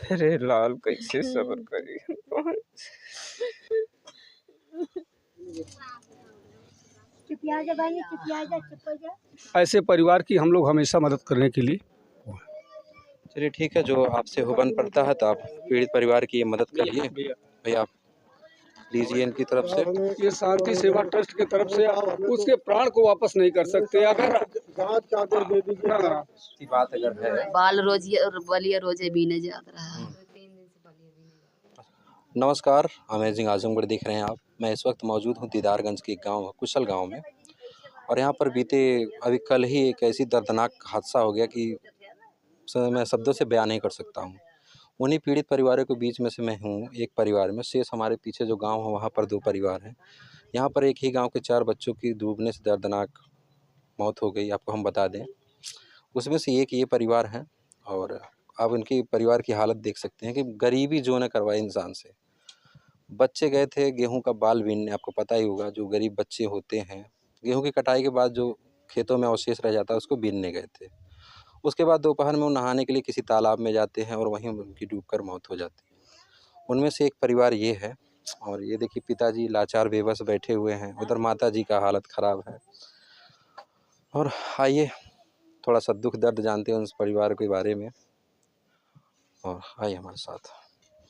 अरे लाल कैसे सब्र करी। ऐसे परिवार की हम लोग हमेशा मदद करने के लिए। चलिए ठीक है, जो आपसे हो बन पड़ता है तो आप पीड़ित परिवार की ये मदद करिए। भैया आप लीजिए इनकी तरफ से। ये शांति सेवा ट्रस्ट की तरफ से उसके प्राण को वापस नहीं कर सकते अगर जांच का आदेश दे दीजिए। की बात अगर है बाल रोजिए और बलिया रोजे भी नहीं जात रहा। नमस्कार, अमेजिंग आजमगढ़ देख रहे हैं आप। मैं इस वक्त मौजूद हूँ दीदारगंज के गांव कुशल गांव में, और यहाँ पर अभी कल ही एक ऐसी दर्दनाक हादसा हो गया कि मैं शब्दों से बयान नहीं कर सकता हूँ। उन्हीं पीड़ित परिवारों के बीच में से मैं हूँ एक परिवार में। शेष हमारे पीछे जो गांव है वहाँ पर 2 परिवार हैं। यहाँ पर एक ही गांव के 4 बच्चों की डूबने से दर्दनाक मौत हो गई। आपको हम बता दें, उसमें से एक ये परिवार है, और आप उनकी परिवार की हालत देख सकते हैं कि गरीबी जो न करवाए इंसान से। बच्चे गए थे गेहूं का बाल बीनने, आपको पता ही होगा जो गरीब बच्चे होते हैं, गेहूं की कटाई के बाद जो खेतों में अवशेष रह जाता है उसको बीनने गए थे। उसके बाद दोपहर में वो नहाने के लिए किसी तालाब में जाते हैं और वहीं उनकी डूबकर मौत हो जाती है। उनमें से एक परिवार ये है, और ये देखिए पिताजी लाचार बेबस बैठे हुए हैं, उधर माताजी का हालत ख़राब है। और आइए थोड़ा सा दुख दर्द जानते हैं उस परिवार के बारे में, और आइए हमारे साथ।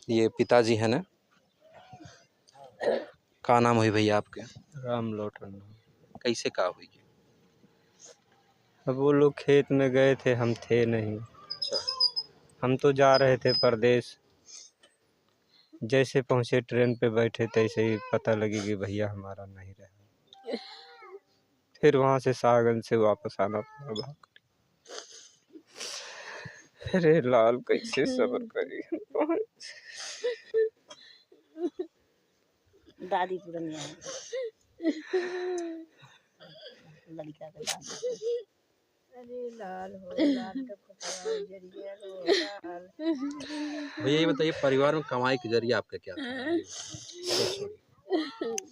ये पिताजी हैं ना, का नाम हुई भैया आपके? राम लौटन। कैसे का हुई? अब वो लोग खेत में गए थे, हम थे नहीं। अच्छा, हम तो जा रहे थे परदेश। जैसे पहुँचे ट्रेन पे बैठे तैसे ही पता लगी कि भैया हमारा नहीं रहा। फिर वहाँ से सागन से वापस आना पड़ा भाग कर। अरे लाल कैसे सब्र करी। दादी पुरनिया लड़का के दादी। अरे लाल हो लाल का जरिया हो लाल। भैया ये बताइए परिवार में कमाई के जरिए आपका क्या था?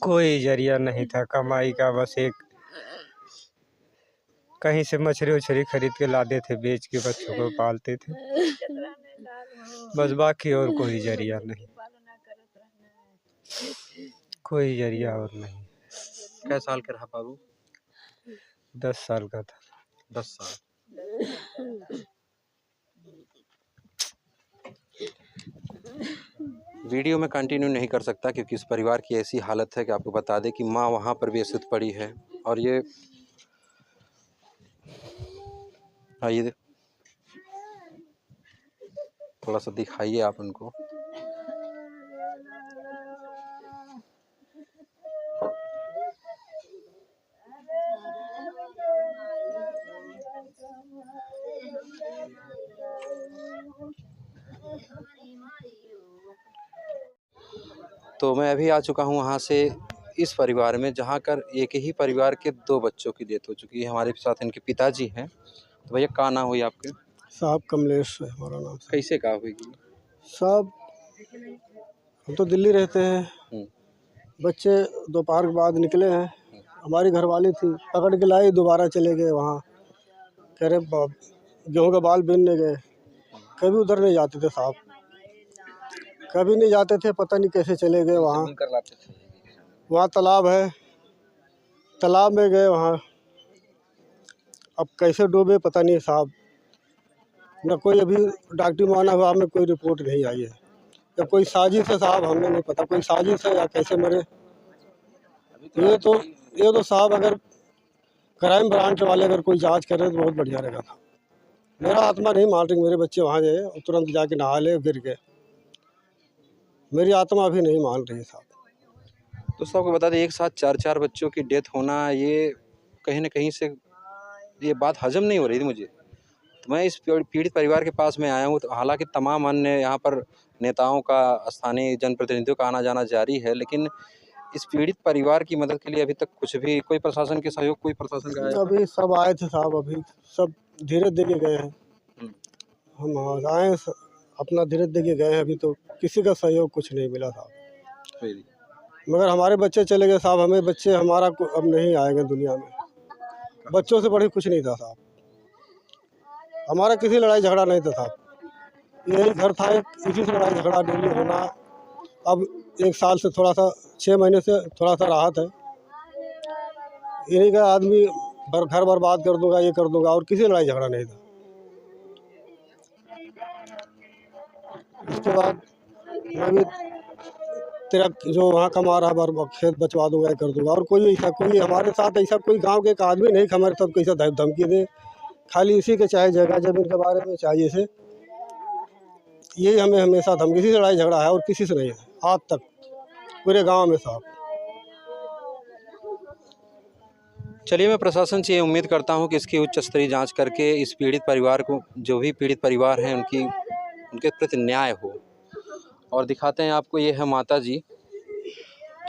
कोई जरिया नहीं था कमाई का, बस एक कहीं से मछली उछली खरीद के लाते थे, बेच के बच्चों को पालते थे, बस। बाकी और कोई जरिया नहीं, कोई जरिया और नहीं। कै साल के रहा बाबू? 10 साल का था। 10 साल। वीडियो में कंटिन्यू नहीं कर सकता क्योंकि इस परिवार की ऐसी हालत है कि आपको बता दें कि माँ वहाँ पर बेसुध पड़ी है। और ये आइए थोड़ा सा दिखाइए आप उनको। तो मैं अभी आ चुका हूँ वहाँ से इस परिवार में, जहाँ कर एक ही परिवार के 2 बच्चों की डेथ हो चुकी है। हमारे साथ इनके पिताजी हैं। तो भैया का नाम हुई आपके? साहब कमलेश है हमारा नाम। कैसे का हुई? साहब हम तो दिल्ली रहते हैं, बच्चे दोपहर के बाद निकले हैं। हमारी घरवाली थी, पकड़ के लाई, दोबारा चले गए वहाँ। कह रहे गेहूँ का बाल बीनने गए। कभी उधर नहीं जाते थे साहब, कभी नहीं जाते थे, पता नहीं कैसे चले गए वहाँ। वहाँ तालाब है, तालाब में गए वहाँ, अब कैसे डूबे पता नहीं साहब। न कोई अभी डॉक्टरी मुआयना हुआ, हमें कोई रिपोर्ट नहीं आई है। या कोई साजिश है साहब, हमें नहीं पता कोई साजिश है या कैसे मरे। ये तो साहब अगर क्राइम ब्रांच वाले अगर कोई जांच करे तो बहुत बढ़िया रहेगा था। मेरा आत्मा नहीं मान रही, मेरे बच्चे वहाँ गए और तुरंत जाके नहा ले, गिर गए। मेरी आत्मा अभी नहीं मान रही साहब। तो सबको बता दें, एक साथ 4 बच्चों की डेथ होना, ये कहीं ना कहीं से ये बात हजम नहीं हो रही थी मुझे। तो मैं इस पीड़ित परिवार के पास में आया हूँ। तो हालांकि तमाम अन्य यहाँ पर नेताओं का, स्थानीय जनप्रतिनिधियों का आना जाना जारी है, लेकिन इस पीड़ित परिवार की मदद के लिए अभी तक कुछ भी कोई प्रशासन के सहयोग, कोई प्रशासन का आया? अभी सब आए थे साहब, अभी सब धीरे दे के गए हैं। हम आए अपना धीरे दे के गए हैं, अभी तो किसी का सहयोग कुछ नहीं मिला साहब। मगर हमारे बच्चे चले गए साहब, हमें बच्चे हमारा अब नहीं आएंगे दुनिया में। बच्चों से बड़ी कुछ नहीं था साहब, हमारा किसी लड़ाई झगड़ा नहीं था साहब। यही घर था एक, इसी से लड़ाई झगड़ा डेली होना। अब 1 साल से थोड़ा सा 6 महीने से थोड़ा सा राहत है। यही का आदमी घर बर्बाद कर दूंगा, ये कर दूंगा, और किसी लड़ाई झगड़ा नहीं था। उसके बाद मैं भी तेरा जो वहाँ कमा रहा है खेत बचवा दूंगा, ये कर दूंगा। और कोई ऐसा कोई हमारे साथ ऐसा कोई गांव के एक आदमी नहीं कि हमारे साथ कोई ऐसा धमकी दे, खाली इसी के चाहे जगह जमीन के बारे में चाहिए से, यही हमें हमेशा धमकी से लड़ाई झगड़ा है और किसी से नहीं है आज तक पूरे गांव में साहब। चलिए, मैं प्रशासन से ये उम्मीद करता हूँ कि इसकी उच्च स्तरीय जांच करके इस पीड़ित परिवार को, जो भी पीड़ित परिवार हैं, उनके प्रति न्याय हो। और दिखाते हैं आपको, ये है माता जी,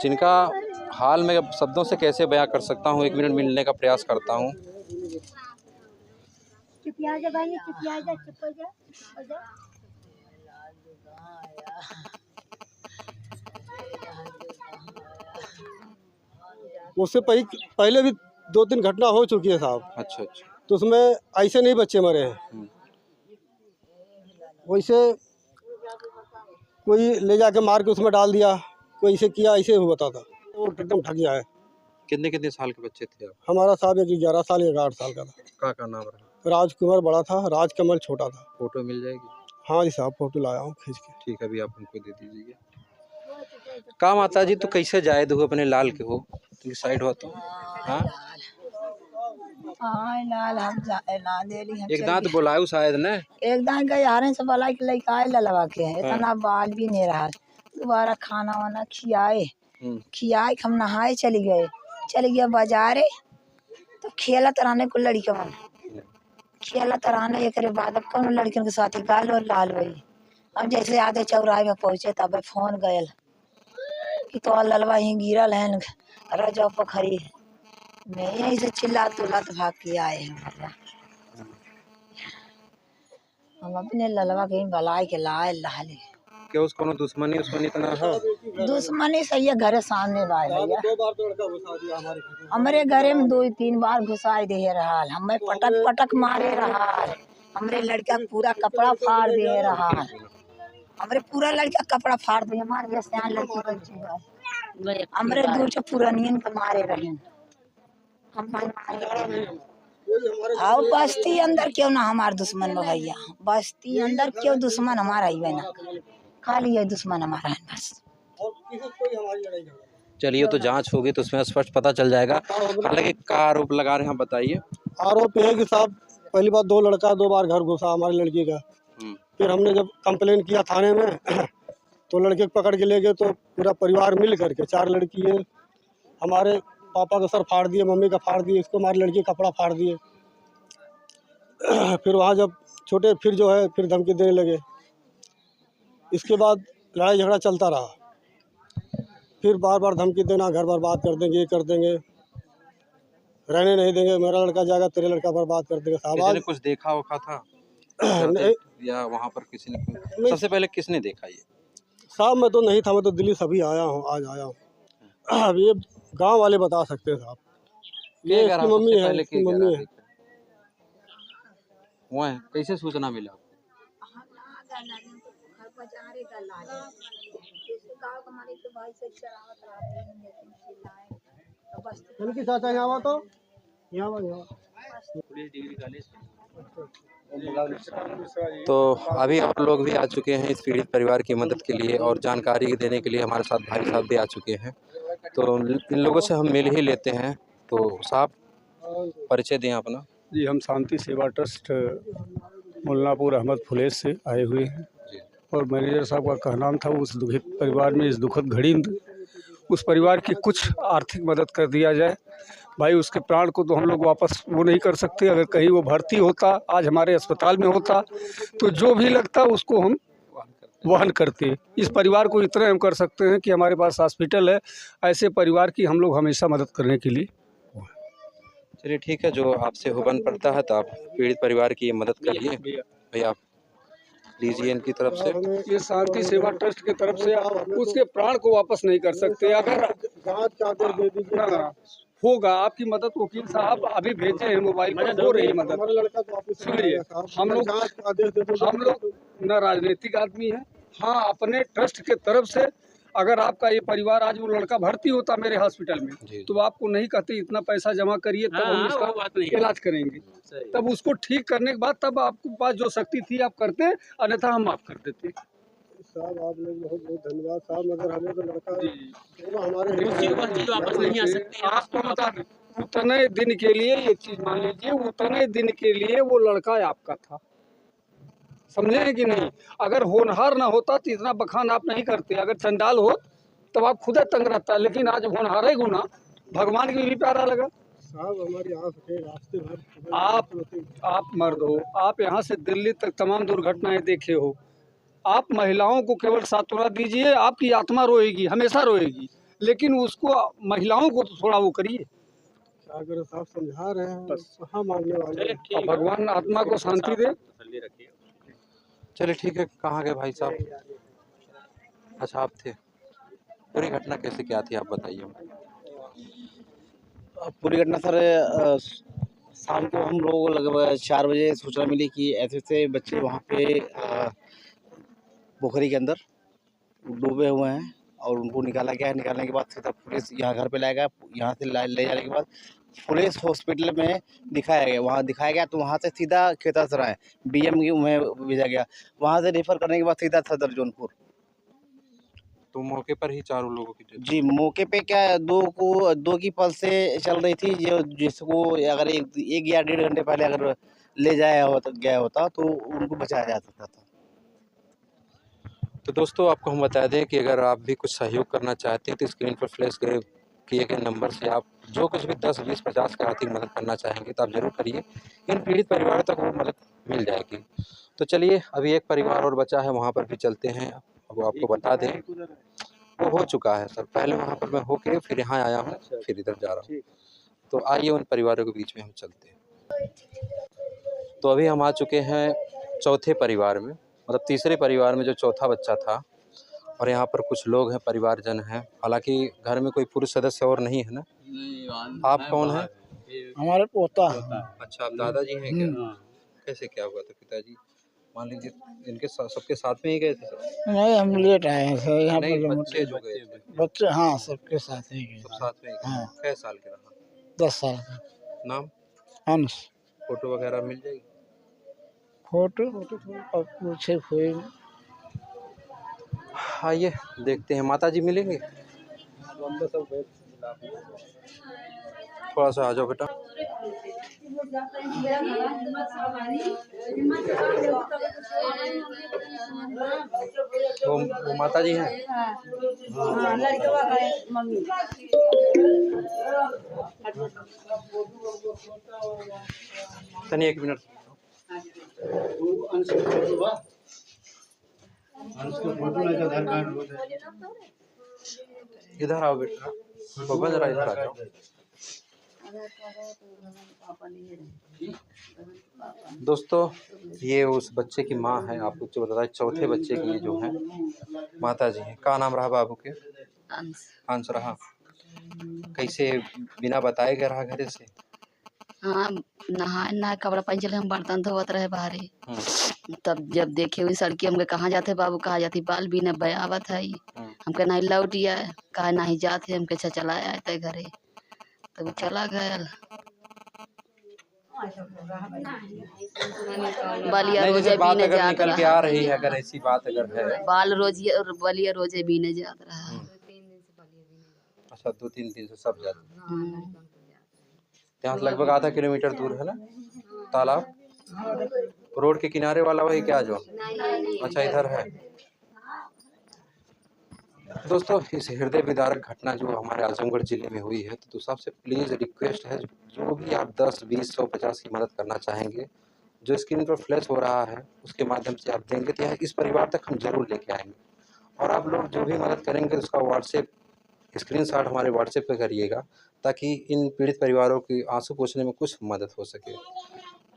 जिनका हाल मैं अब शब्दों से कैसे बयां कर सकता हूँ। 1 मिनट मिलने का प्रयास करता हूँ। उससे पहले भी 2-3 घटना हो चुकी है साहब। अच्छा। तो उसमें ऐसे नहीं बच्चे मरे हैं, वैसे कोई ले जाके मार के उसमें डाल दिया, कोई ऐसे किया, ऐसे हुआ था वो एकदम ठग गया है। कितने साल के बच्चे थे आप? हमारा साहब एक 11 साल या 8 साल का था। का नाम रहा? राजकुमार बड़ा था, राजकमल छोटा था। फोटो मिल जाएगी? हाँ जी साहब, फोटो लाया हूँ खींच के। ठीक है, अभी आप हमको दे दीजिए। का माता जी तो कैसे जायद हो अपने लाल के हो, साइड हो तो? हाँ, लाल हम ला दे रही हम एक दांत बुलाऊ शायद न, एक दांत गए हारे से बुला के लेके आए ललवा के, इतना बाल भी नहीं रहा। दोबारा खाना वाना खियाए हम नहाए चली गए बाजारे, तो खेलत रहने को लड़का मन खेलत रहने। एक बाद अब कौन लड़कियों के साथ गाल और लाल हुई। अब जैसे आधे चौराहे में पहुंचे तब फोन गयल कि तो ललवा ही गिरल है रजो पोखरी में। यहीं से चिल्लात भाग के आए हैं। हम अपने ललवा के भलाई के लाए लाले। क्या उसको दुश्मनी इतना है? दुश्मनी सही है, घरे सामने बाय भैया हमारे घरे में 2-3 बार घुसाई दे रहा, हमें पटक मारे रहा, हमरे लड़का पूरा कपड़ा फाड़ दे रहा, हमरे पूरा लड़का कपड़ा फाड़ दे। हमारे सियान लड़की बच्ची हमरे दूर से पुरानियन के मारे रहे। आओ बस्ती अंदर क्यों ना हमारे दुश्मन भैया, बस्ती अंदर क्यों दुश्मन हमारा ही ना, खाली है दुश्मन हमारा है बस। चलिए, तो जांच होगी तो उसमें स्पष्ट पता चल जाएगा। हालांकि क्या आरोप लगा रहे हैं, बताइए। आरोप है कि साहब पहली बार 2 लड़का 2 बार घर घुसा हमारी लड़की का। फिर हमने जब कंप्लेन किया थाने में तो लड़के को पकड़ के ले गए, तो पूरा परिवार मिल करके 4 लड़की है, हमारे पापा का सर फाड़ दिए, मम्मी का फाड़ दिए, इसको हमारी लड़की का कपड़ा फाड़ दिए। फिर वहाँ जब छोटे फिर जो है फिर धमकी देने लगे। इसके बाद लड़ाई झगड़ा चलता रहा, फिर बार धमकी देना, घर बर्बाद कर देंगे, ये कर देंगे, रहने नहीं देंगे, मेरा लड़का जाएगा तेरे लड़का बर्बाद कर देंगे। साहब किसी ने कुछ देखा होगा था या वहाँ पर किसी ने? सबसे पहले किसने देखा ये? साहब मैं तो नहीं था, मैं तो दिल्ली से अभी आया हूँ, आज आया हूँ। अब ये गांव वाले बता सकते हैं साहब। ये इसकी मम्मी है, इसकी मम्मी है। वो है, कैसे सूचना मिला? चाचा यहाँ तो तो अभी आप लोग भी आ चुके हैं इस पीड़ित परिवार की मदद के लिए और जानकारी देने के लिए। हमारे साथ भाई साहब भी आ चुके हैं, तो इन लोगों से हम मिल ही लेते हैं। तो साहब, परिचय दें अपना। जी, हम शांति सेवा ट्रस्ट मुल्लापुर अहमद फुलेस से आए हुए हैं, और मैनेजर साहब का कहना था उस दुखित परिवार में इस दुखद घड़ी में उस परिवार की कुछ आर्थिक मदद कर दिया जाए। भाई, उसके प्राण को तो हम लोग वापस वो नहीं कर सकते। अगर कहीं वो भर्ती होता, आज हमारे अस्पताल में होता, तो जो भी लगता उसको हम वहन करते। इस परिवार को इतना हम कर सकते हैं कि हमारे पास हॉस्पिटल है। ऐसे परिवार की हम लोग हमेशा मदद करने के लिए। चलिए ठीक है, जो आपसे हो बन पड़ता है तो आप पीड़ित परिवार की मदद करिए। भैया आप लीजिए इनकी तरफ से। ये शांति सेवा ट्रस्ट की तरफ से उसके प्राण को वापस नहीं कर सकते। अगर होगा। आपकी मदद वकील साहब अभी भेजे हैं, मोबाइल पर हो रही है मदद। हमारा लड़का तो ऑफिस में सुनिए, आया साहब, हम लोग जांच का आदेश दे दो। हम लोग न राजनीतिक आदमी हैं। हाँ, अपने ट्रस्ट के तरफ से अगर आपका ये परिवार आज वो लड़का भर्ती होता मेरे हॉस्पिटल में, जी। तो आपको नहीं कहते इतना पैसा जमा करिए तब हम इसका इलाज करेंगे। तब उसको ठीक करने के बाद तब आपके पास जो शक्ति थी आप करते, अन्यथा हम माफ कर देते। साहब आप लोग बहुत बहुत धन्यवाद साहब, मगर हमें तो लड़का जी। दोनों हमारे वापस नहीं आ सकते। आपको बता दें, उतने दिन के लिए ये चीज मान लीजिए, उतने दिन के लिए वो लड़का आपका था, समझे हैं कि नहीं। अगर होनहार ना होता तो इतना बखान आप नहीं करते। अगर चंडाल हो तब आप खुद तंग रहता, लेकिन आज होनहार है गुना, भगवान की भी प्यारा लगा। साहब हमारी आँख के रास्ते भर आप मर्द हो, आप यहाँ से दिल्ली तक तमाम दुर्घटनाएं देखे हो। आप महिलाओं को केवल सांत्वना दीजिए, आपकी आत्मा रोएगी, हमेशा रोएगी, लेकिन उसको महिलाओं को तो थोड़ा वो करिए। क्या करें साहब, समझा रहे हैं बस, कहाँ मानने वाले हैं। और भगवान आत्मा को शांति दे। चलिए ठीक है। कहाँ गए भाई साहब? अच्छा आप थे। पूरी घटना कैसे क्या थी आप बताइए। पूरी घटना सर शाम को हम लोगों को लगभग 4 बजे सूचना मिली कि ऐसे ऐसे बच्चे वहाँ पे पोखरी के अंदर डूबे हुए हैं और उनको निकाला गया है। निकालने के बाद सीधा पुलिस यहाँ घर पे लाया गया। यहाँ से ले जाने के बाद पुलिस हॉस्पिटल में दिखाया गया। वहाँ दिखाया गया तो वहाँ से सीधा खेतासराय BM में भेजा गया। वहाँ से रेफर करने के बाद सीधा सदर जौनपुर। तो मौके पर ही चारों लोगों की डेथ? जी, मौके पे क्या दो की पल्स से चल रही थी, जो जिसको अगर एक या 1.5 घंटे पहले अगर ले गया होता तो उनको बचाया जा सकता था। तो दोस्तों आपको हम बता दें कि अगर आप भी कुछ सहयोग करना चाहते हैं तो स्क्रीन पर फ्लैश किए गए नंबर से आप जो कुछ भी 10, 20, 50 का आर्थिक मदद करना चाहेंगे तो आप ज़रूर करिए। इन पीड़ित परिवारों तक वो मदद मिल जाएगी। तो चलिए अभी एक परिवार और बचा है, वहाँ पर भी चलते हैं। वो आपको बता दें, वो हो चुका है सर, पहले वहाँ पर मैं होके फिर यहाँ आया हूँ, फिर इधर जा रहा हूँ। तो आइए उन परिवारों के बीच में हम चलते हैं। तो अभी हम आ चुके हैं चौथे परिवार में, मतलब तीसरे परिवार में जो चौथा बच्चा था। और यहाँ पर कुछ लोग हैं, परिवारजन हैं। हालांकि घर में कोई पुरुष सदस्य और नहीं है ना? आप कौन हैं? हमारे पोता। अच्छा आप दादाजी हैं क्या? कैसे क्या हुआ था पिताजी? मान लीजिए इनके सबके साथ में ही गए थे सर? नहीं, हम लेट आए हैं सर यहाँ नहीं, पर। बच्चे जो गए थे बच्चे हाँ सबके साथ ही गए। सब साथ में ही गए? हाँ। कै साल के रहा? 10 साल का। नाम हंस। फोटो वगैरह मिल जाएगी? फोटो और पूछे कोई। आइए देखते हैं। माता जी मिलेंगे? थोड़ा सा आ जाओ बेटा। वो माता जी हैं? तनी 1 मिनट। इधर आओ बेटा, बब्बा जरा इधर आ जाओ। दोस्तों ये उस बच्चे की माँ है, आपको जो बताया चौथे बच्चे की जो है माता जी हैं। का नाम रहा बाबू के? अंश रहा। कैसे बिना बताए गए रहा घरे से? हाँ, नहा कपड़ा पहन चले, हम बर्तन धोवत रहे बाहरी। तब जब देखे हुई सड़की, हमके कहाँ जाते बाबू, कहाँ जाती बाल भी न बयावत है। हमके नहीं लौट आए, कहा नहीं जाते, हमके चला आए थे घरे। तब चला गया बलिया रोजे बात बीने अगर जात निकल के रहा। आ रही है, अगर ऐसी बात अगर है, बाल रोजिए और बलिया रोजे बीने जात रहा। अच्छा 2-3 दिन से सब जाते। यहाँ से लगभग आधा किलोमीटर दूर है ना तालाब? रोड के किनारे वाला वही क्या जो? अच्छा इधर है। दोस्तों इस हृदय विदारक घटना जो हमारे आजमगढ़ जिले में हुई है, तो सबसे प्लीज़ रिक्वेस्ट है, जो भी आप 10, 20, 100, 50 की मदद करना चाहेंगे, जो स्क्रीन पर फ्लैश हो रहा है उसके माध्यम से आप देंगे तो इस परिवार तक हम जरूर लेके आएंगे। और आप लोग जो भी मदद करेंगे उसका व्हाट्सएप स्क्रीनशॉट हमारे व्हाट्सएप पे करिएगा, ताकि इन पीड़ित परिवारों की आंसू पोंछने में कुछ मदद हो सके।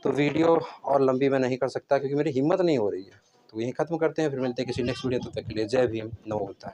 तो वीडियो और लंबी मैं नहीं कर सकता क्योंकि मेरी हिम्मत नहीं हो रही है, तो यहीं ख़त्म करते हैं। फिर मिलते हैं किसी नेक्स्ट वीडियो, तब तक के लिए जय भीम, नमो बुद्धाय।